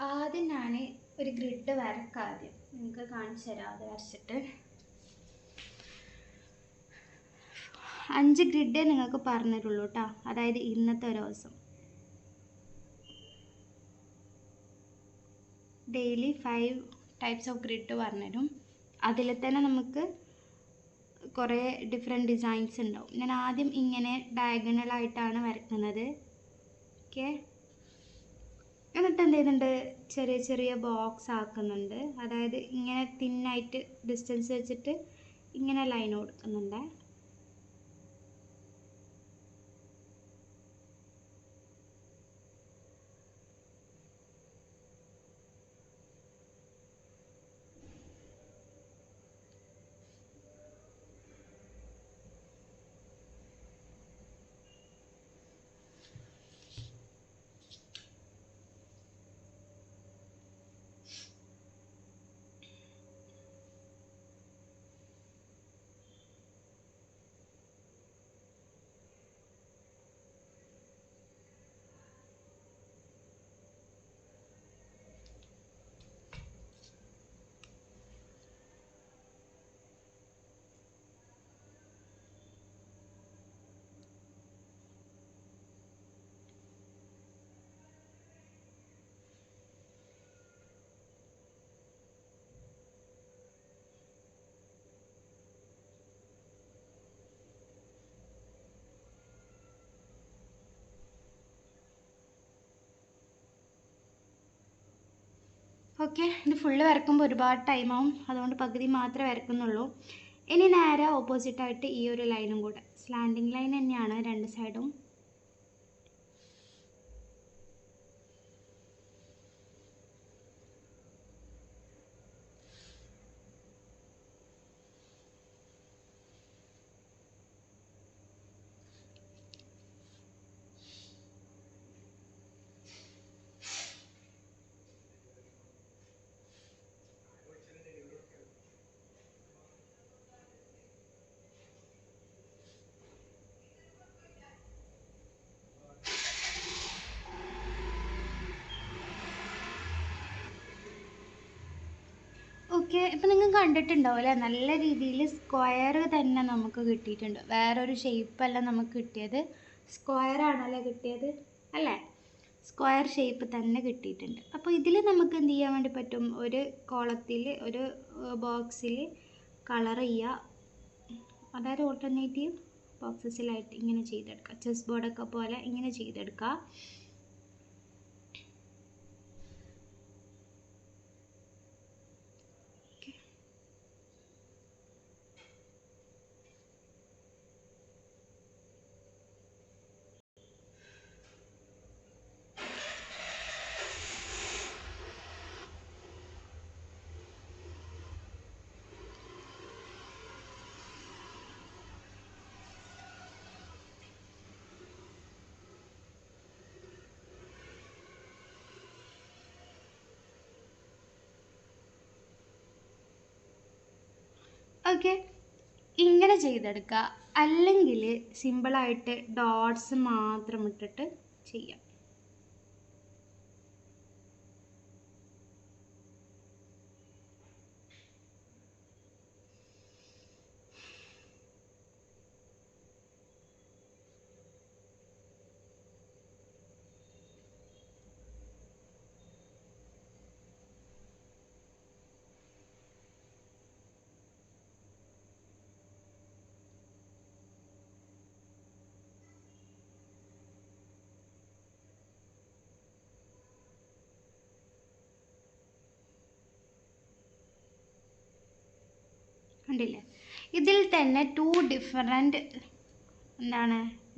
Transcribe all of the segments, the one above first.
ആദ്യം ഞാൻ ഒരു ഗ്രിഡ് വരക്കാം. ആദ്യം നിങ്ങൾക്ക് കാണിച്ചു തരാം. അത് വരച്ചിട്ട് 5 ഗ്രിഡേ നിങ്ങൾക്ക് പറഞ്ഞിട്ടുള്ളൂ കേട്ടോ. അതായത് ഇന്നത്തെ ഒരു ദിവസം ഡെയിലി 5 ടൈപ്സ് ഓഫ് ഗ്രിഡ് പറഞ്ഞുതരും. അതിൽ തന്നെ നമുക്ക് കുറേ ഡിഫറെൻറ്റ് ഡിസൈൻസ് ഉണ്ടാവും. ഞാൻ ആദ്യം ഇങ്ങനെ ഡയഗണലായിട്ടാണ് വരയ്ക്കുന്നത്. ഓക്കെ, എന്നിട്ട് എന്ത് ചെയ്യുന്നുണ്ട്, ചെറിയ ചെറിയ ബോക്സ് ആക്കുന്നുണ്ട്. അതായത് ഇങ്ങനെ തിന്നായിട്ട് ഡിസ്റ്റൻസ് വെച്ചിട്ട് ഇങ്ങനെ ലൈൻ കൊടുക്കുന്നുണ്ട്. ഓക്കെ, ഇത് ഫുള്ള് വരക്കുമ്പോൾ ഒരുപാട് ടൈമാവും. അതുകൊണ്ട് പകുതി മാത്രമേ വരക്കുന്നുള്ളൂ. ഇനി നേരെ ഓപ്പോസിറ്റായിട്ട് ഈ ഒരു ലൈനും കൂടെ സ്ലാൻഡിങ് ലൈൻ തന്നെയാണ് രണ്ട് സൈഡും. ഓക്കെ, ഇപ്പം നിങ്ങൾ കണ്ടിട്ടുണ്ടാവും അല്ലേ, നല്ല രീതിയിൽ സ്ക്വയർ തന്നെ നമുക്ക് കിട്ടിയിട്ടുണ്ട്. വേറൊരു ഷേപ്പല്ല നമുക്ക് കിട്ടിയത്, സ്ക്വയറാണല്ലേ കിട്ടിയത് അല്ലേ? സ്ക്വയർ ഷേപ്പ് തന്നെ കിട്ടിയിട്ടുണ്ട്. അപ്പോൾ ഇതിൽ നമുക്ക് എന്ത് ചെയ്യാൻ വേണ്ടി പറ്റും, ഒരു കോളത്തിൽ ഒരു ബോക്സിൽ കളർ ചെയ്യുക. അതായത് ഓൾട്ടർനേറ്റീവ് ബോക്സസിലായിട്ട് ഇങ്ങനെ ചെയ്തെടുക്കുക. ചെസ് ബോർഡൊക്കെ പോലെ ഇങ്ങനെ ചെയ്തെടുക്കുക. ഓക്കെ, ഇങ്ങനെ ചെയ്തെടുക്കുക. അല്ലെങ്കിൽ സിമ്പിളായിട്ട് ഡോട്ട്സ് മാത്രം ഇട്ടിട്ട് ചെയ്യാം. കണ്ടില്ലേ, ഇതിൽ തന്നെ 2 ഡിഫറെൻറ്റ്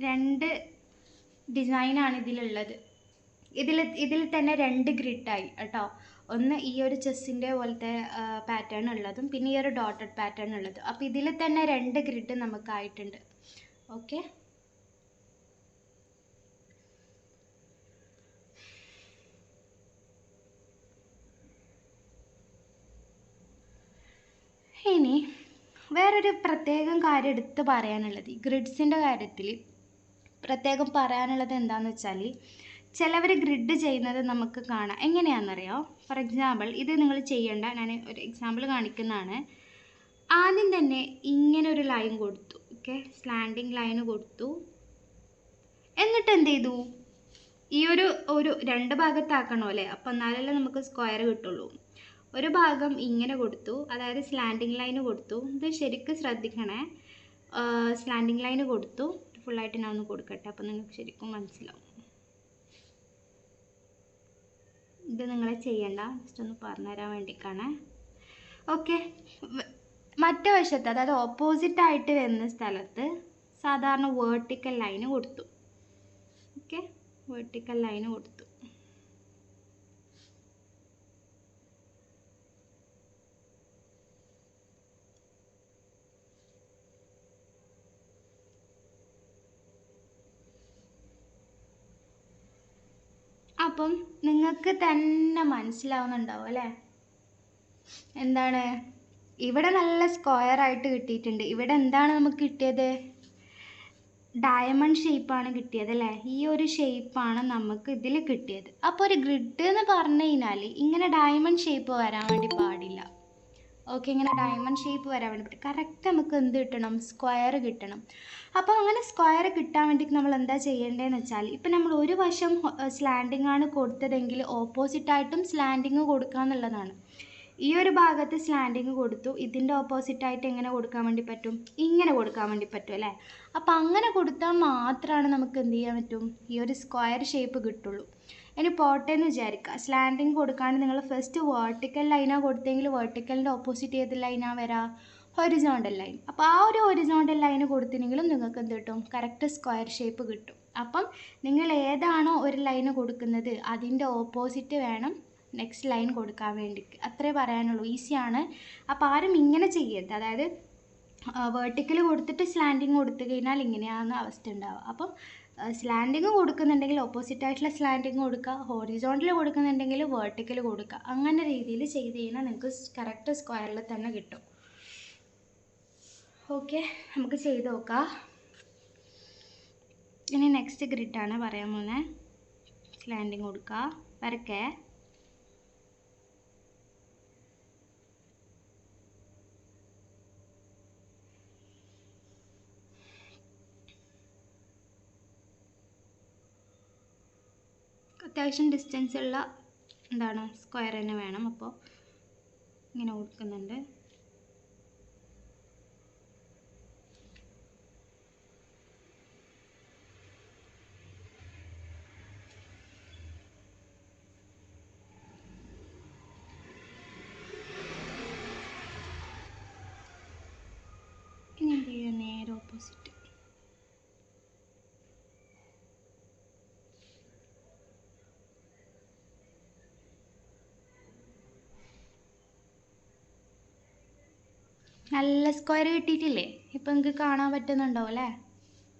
രണ്ട് ഡിസൈനാണ് ഇതിലുള്ളത്. ഇതിൽ തന്നെ 2 ഗ്രിഡായി കേട്ടോ. ഒന്ന് ഈ ഒരു ചെസ്സിൻ്റെ പോലത്തെ പാറ്റേൺ ഉള്ളതും പിന്നെ ഈ ഒരു ഡോട്ടഡ് പാറ്റേൺ ഉള്ളതും. അപ്പോൾ ഇതിൽ തന്നെ 2 ഗ്രിഡ് നമുക്കായിട്ടുണ്ട്. ഓക്കെ, ഇനി വേറൊരു പ്രത്യേകം കാര്യം എടുത്ത് പറയാനുള്ളത്, ഈ ഗ്രിഡ്സിൻ്റെ കാര്യത്തിൽ പ്രത്യേകം പറയാനുള്ളത് എന്താണെന്ന് വെച്ചാൽ, ചിലവർ ഗ്രിഡ് ചെയ്യുന്നത് നമുക്ക് കാണാം. എങ്ങനെയാണെന്നറിയോ? ഫോർ എക്സാമ്പിൾ ഇത് നിങ്ങൾ ചെയ്യേണ്ട, ഞാൻ ഒരു എക്സാമ്പിൾ കാണിക്കുന്നതാണ്. ആദ്യം തന്നെ ഇങ്ങനെ ഒരു ലൈൻ കൊടുത്തു, ഓക്കെ, സ്ലാൻഡിങ് ലൈൻ കൊടുത്തു. എന്നിട്ട് എന്ത് ചെയ്തു? ഈ ഒരു രണ്ട് ഭാഗത്താക്കണോ അല്ലേ? അപ്പം എന്നാലല്ലേ നമുക്ക് സ്ക്വയർ കിട്ടുള്ളൂ. ഒരു ഭാഗം ഇങ്ങനെ കൊടുത്തു, അതായത് സ്ലാൻഡിങ് ലൈൻ കൊടുത്തു. ഇത് ശരിക്കും ശ്രദ്ധിക്കണേ. സ്ലാൻഡിങ് ലൈൻ കൊടുത്തു. ഫുള്ളായിട്ട് ഞാൻ ഒന്ന് കൊടുക്കട്ടെ, അപ്പം നിങ്ങൾക്ക് ശരിക്കും മനസ്സിലാവും. ഇത് നിങ്ങൾ ചെയ്യണ്ട, ജസ്റ്റ് ഒന്ന് പറഞ്ഞുതരാൻ വേണ്ടിയിട്ടാണ്. ഓക്കെ, മറ്റേ വശത്ത് അതായത് ഓപ്പോസിറ്റ് ആയിട്ട് വരുന്ന സ്ഥലത്ത് സാധാരണ വേർട്ടിക്കൽ ലൈന് കൊടുത്തു. ഓക്കെ, വേർട്ടിക്കൽ ലൈന് കൊടുത്തു. അപ്പം നിങ്ങൾക്ക് തന്നെ മനസ്സിലാവുന്നുണ്ടാവും അല്ലേ? എന്താണ് ഇവിടെ നല്ല സ്ക്വയർ ആയിട്ട് കിട്ടിയിട്ടുണ്ട്. ഇവിടെ എന്താണ് നമുക്ക് കിട്ടിയത്? ഡയമണ്ട് ഷേപ്പാണ് കിട്ടിയത് അല്ലേ? ഈ ഒരു ഷേപ്പാണ് നമുക്ക് ഇതിൽ കിട്ടിയത്. അപ്പോൾ ഒരു ഗ്രിഡ് എന്ന് പറഞ്ഞു കഴിഞ്ഞാൽ ഇങ്ങനെ ഡയമണ്ട് ഷേപ്പ് വരാൻ വേണ്ടി പാടില്ല. ഓക്കെ, ഇങ്ങനെ ഡയമണ്ട് ഷേപ്പ് വരാൻ വേണ്ടി പറ്റും. കറക്റ്റ് നമുക്ക് എന്ത് കിട്ടണം? സ്ക്വയർ കിട്ടണം. അപ്പോൾ അങ്ങനെ സ്ക്വയർ കിട്ടാൻ വേണ്ടിയിട്ട് നമ്മൾ എന്താ ചെയ്യേണ്ടതെന്ന് വെച്ചാൽ, ഇപ്പം നമ്മൾ ഒരു വശം സ്ലാൻഡിങ് ആണ് കൊടുത്തതെങ്കിൽ ഓപ്പോസിറ്റായിട്ടും സ്ലാൻഡിങ് കൊടുക്കുക എന്നുള്ളതാണ്. ഈ ഒരു ഭാഗത്ത് സ്ലാൻഡിങ് കൊടുത്തു, ഇതിൻ്റെ ഓപ്പോസിറ്റായിട്ട് എങ്ങനെ കൊടുക്കാൻ വേണ്ടി പറ്റും? ഇങ്ങനെ കൊടുക്കാൻ വേണ്ടി പറ്റും അല്ലേ? അപ്പോൾ അങ്ങനെ കൊടുത്താൽ മാത്രമാണ് നമുക്ക് എന്ത് ചെയ്യാൻ പറ്റും? ഈ ഒരു സ്ക്വയർ ഷേപ്പ് കിട്ടുള്ളൂ. ഇനി പോട്ടെ എന്ന് വിചാരിക്കുക, സ്ലാൻഡിങ് കൊടുക്കാണ്ട് നിങ്ങൾ ഫസ്റ്റ് വേർട്ടിക്കൽ ലൈനാണ് കൊടുത്തെങ്കിൽ വേർട്ടിക്കലിൻ്റെ ഓപ്പോസിറ്റ് ഏത് ലൈനാണ് വരിക? Horizontal line. അപ്പോൾ ആ ഒരു ഹൊറിസോണ്ടൽ ലൈന് കൊടുത്തിനെങ്കിലും നിങ്ങൾക്ക് എന്ത് കിട്ടും? കറക്റ്റ് സ്ക്വയർ ഷേപ്പ് കിട്ടും. അപ്പം നിങ്ങൾ ഏതാണോ ഒരു ലൈന് കൊടുക്കുന്നത് അതിൻ്റെ ഓപ്പോസിറ്റ് വേണം നെക്സ്റ്റ് ലൈൻ കൊടുക്കാൻ വേണ്ടി. അത്രേ പറയാനുള്ളൂ, ഈസിയാണ്. അപ്പോൾ ആരും ഇങ്ങനെ ചെയ്യരുത്. അതായത് വേർട്ടിക്കൽ കൊടുത്തിട്ട് സ്ലാൻഡിങ് കൊടുത്തു കഴിഞ്ഞാൽ ഇങ്ങനെയാണ് അവസ്ഥ ഉണ്ടാവുക. അപ്പം സ്ലാൻഡിങ് കൊടുക്കുന്നുണ്ടെങ്കിൽ ഓപ്പോസിറ്റ് ആയിട്ടുള്ള സ്ലാൻഡിങ് കൊടുക്കുക, ഹോറിസോണ്ടൽ കൊടുക്കുന്നുണ്ടെങ്കിൽ വേർട്ടിക്കൽ കൊടുക്കുക. അങ്ങനെ രീതിയിൽ ചെയ്ത് കഴിഞ്ഞാൽ നിങ്ങൾക്ക് കറക്റ്റ് സ്ക്വയറിൽ തന്നെ കിട്ടും. ഓക്കെ, നമുക്ക് ചെയ്ത് നോക്കാം. ഇനി നെക്സ്റ്റ് ഗ്രിഡാണ് പറയാൻ പോകുന്നത്. സ്ലാൻഡിങ് കൊടുക്കുക, വരക്കേ. അത്യാവശ്യം ഡിസ്റ്റൻസ് ഉള്ള എന്താണ് സ്ക്വയർ തന്നെ വേണം. അപ്പോൾ ഇങ്ങനെ കൊടുക്കുന്നുണ്ട്. ഇനി എന്ത് ചെയ്യുക? നേരെ ഓപ്പോസിറ്റ്. നല്ല സ്ക്വയർ കിട്ടിയിട്ടില്ലേ? ഇപ്പം നിങ്ങൾക്ക് കാണാൻ പറ്റുന്നുണ്ടാവും അല്ലേ?